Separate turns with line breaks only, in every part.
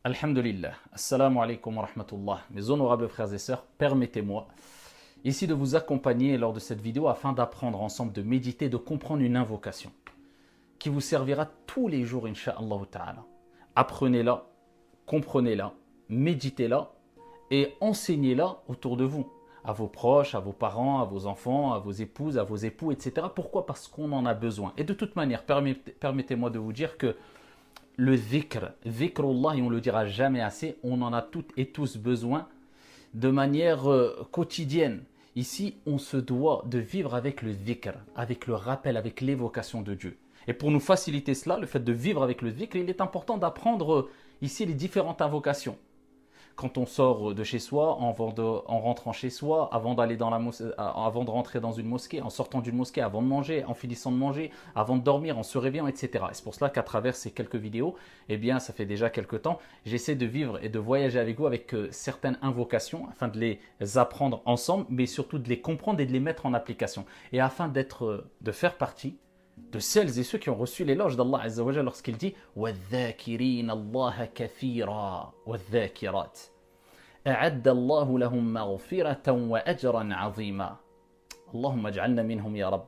Alhamdulillah. Assalamu alaikum wa rahmatullah. Mes honorables frères et sœurs, permettez-moi ici de vous accompagner lors de cette vidéo afin d'apprendre ensemble, de méditer, de comprendre une invocation qui vous servira tous les jours, incha'Allah ta'ala. Apprenez-la, comprenez-la, méditez-la et enseignez-la autour de vous, à vos proches, à vos parents, à vos enfants, à vos épouses, à vos époux, etc. Pourquoi? Parce qu'on en a besoin. Et de toute manière, permettez-moi de vous dire que le dhikrullah, et on ne le dira jamais assez, on en a toutes et tous besoin de manière quotidienne. Ici, on se doit de vivre avec le dhikr, avec le rappel, avec l'évocation de Dieu. Et pour nous faciliter cela, le fait de vivre avec le dhikr, il est important d'apprendre ici les différentes invocations. Quand on sort de chez soi, en rentrant chez soi, avant de rentrer dans une mosquée, en sortant d'une mosquée, avant de manger, en finissant de manger, avant de dormir, en se réveillant, etc. Et c'est pour cela qu'à travers ces quelques vidéos, eh bien, ça fait déjà quelques temps, j'essaie de vivre et de voyager avec vous avec certaines invocations afin de les apprendre ensemble, mais surtout de les comprendre et de les mettre en application. Et afin de faire partie de celles et ceux qui ont reçu l'éloge d'Allah Azza wa Jalla lorsqu'il dit وَالذَّاكِرِينَ اللَّهَ كَثِيرًا وَالذَّاكِرَاتِ أَعَدَّ اللَّهُ لَهُمْ مَغْفِرَةً وَأَجْرًا عَظِيمًا اللهم اجعلنا منهم يا رب.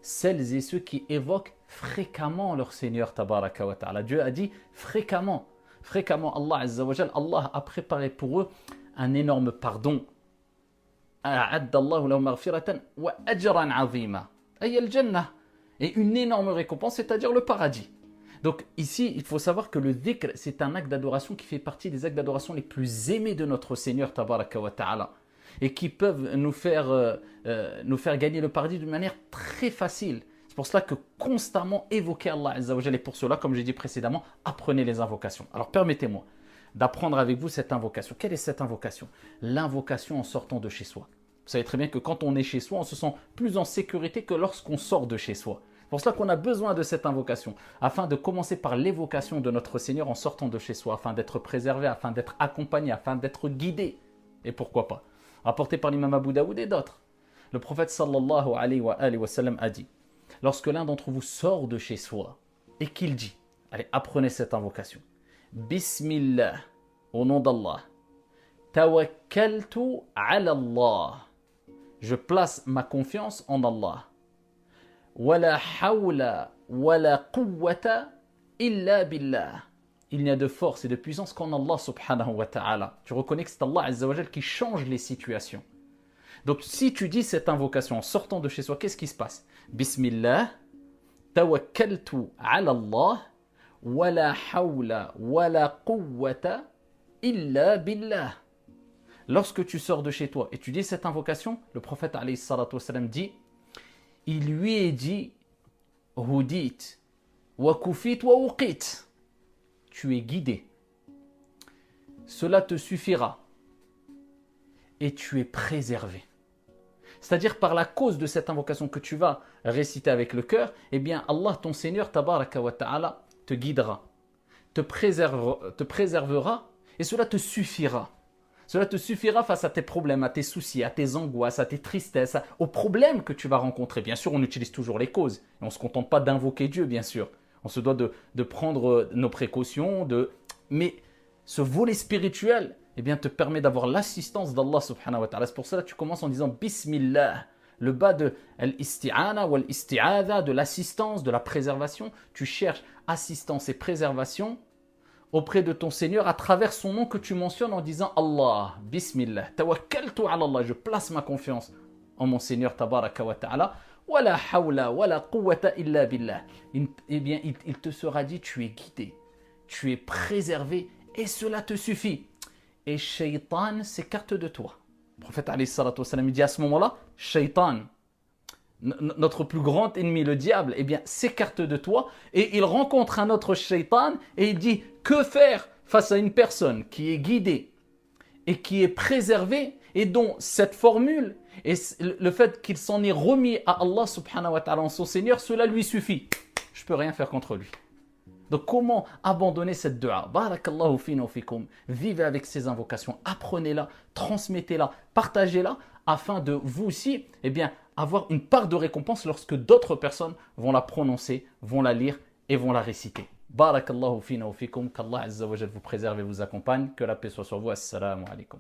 Celles et ceux qui évoquent fréquemment leur Seigneur tabaraka wa ta'ala. Dieu a dit fréquemment. Fréquemment, Allah Azza wa Jalla, Allah a préparé pour eux un énorme pardon. أَعَدَّ اللَّهُ لَهُمْ مَغْفِرَةً وَأَجْرًا عَظِيمًا أي الجنة. Et une énorme récompense, c'est-à-dire le paradis. Donc ici, il faut savoir que le dhikr, c'est un acte d'adoration qui fait partie des actes d'adoration les plus aimés de notre Seigneur tabaraka wa ta'ala et qui peuvent nous faire gagner le paradis d'une manière très facile. C'est pour cela que constamment évoquer Allah Azza wa Jalla, et pour cela, comme j'ai dit précédemment, apprenez les invocations. Alors permettez-moi d'apprendre avec vous cette invocation. Quelle est cette invocation? L'invocation en sortant de chez soi. Vous savez très bien que quand on est chez soi, on se sent plus en sécurité que lorsqu'on sort de chez soi. C'est pour cela qu'on a besoin de cette invocation, afin de commencer par l'évocation de notre Seigneur en sortant de chez soi, afin d'être préservé, afin d'être accompagné, afin d'être guidé. Et pourquoi pas? Rapporté par l'imam Abu Daoud et d'autres. Le prophète sallallahu alayhi wa sallam a dit, lorsque l'un d'entre vous sort de chez soi et qu'il dit, allez, apprenez cette invocation. Bismillah, au nom d'Allah. Tawakkaltu ala Allah. Je place ma confiance en Allah. Wala hawla wala quwwata illa billah. Il n'y a de force et de puissance qu'en Allah subhanahu wa ta'ala. Tu reconnais que c'est Allah Azza wa Jal qui change les situations. Donc si tu dis cette invocation en sortant de chez soi, qu'est-ce qui se passe? Bismillah, tawakkaltu ala Allah, wala hawla wala quwwata illa billah. Lorsque tu sors de chez toi et tu dis cette invocation, le prophète alayhi salatu wassalam dit, il lui est dit, hudit, wa kufit wa uqit. Tu es guidé. Cela te suffira. Et tu es préservé. C'est-à-dire par la cause de cette invocation que tu vas réciter avec le cœur, eh bien Allah, ton Seigneur, tabaraka wa ta'ala, te guidera, te préservera et cela te suffira. Cela te suffira face à tes problèmes, à tes soucis, à tes angoisses, à tes tristesses, aux problèmes que tu vas rencontrer. Bien sûr, on utilise toujours les causes. Et on ne se contente pas d'invoquer Dieu, bien sûr. On se doit de prendre nos précautions. Mais ce volet spirituel eh bien, te permet d'avoir l'assistance d'Allah subhanahu wa ta'ala. C'est pour cela que tu commences en disant Bismillah. Le bas de l'isti'ana ou l'isti'adha, de l'assistance, de la préservation. Tu cherches assistance et préservation auprès de ton Seigneur à travers son nom que tu mentionnes en disant Allah, Bismillah, tawakkaltu ala Allah, je place ma confiance en mon Seigneur tabaraka wa ta'ala, wala hawla wala quwwata illa billah. Eh bien, il te sera dit, tu es guidé, tu es préservé et cela te suffit. Et Shaitan s'écarte de toi. Le prophète alayhi salatu wassalam dit à ce moment-là, Shaitan, notre plus grand ennemi, le diable, eh bien, s'écarte de toi et il rencontre un autre shaitan et il dit que faire face à une personne qui est guidée et qui est préservée et dont cette formule et le fait qu'il s'en est remis à Allah subhanahu wa ta'ala en son Seigneur, cela lui suffit. Je ne peux rien faire contre lui. Donc comment abandonner cette dua? Barakallahu fina wa fikum. Vivez avec ces invocations, apprenez-la, transmettez-la, partagez-la afin de vous aussi eh bien, avoir une part de récompense lorsque d'autres personnes vont la prononcer, vont la lire et vont la réciter. Barakallahu fina wa fikum, qu'Allah Azza wa Jal vous préserve et vous accompagne, que la paix soit sur vous. Assalamu alaikum.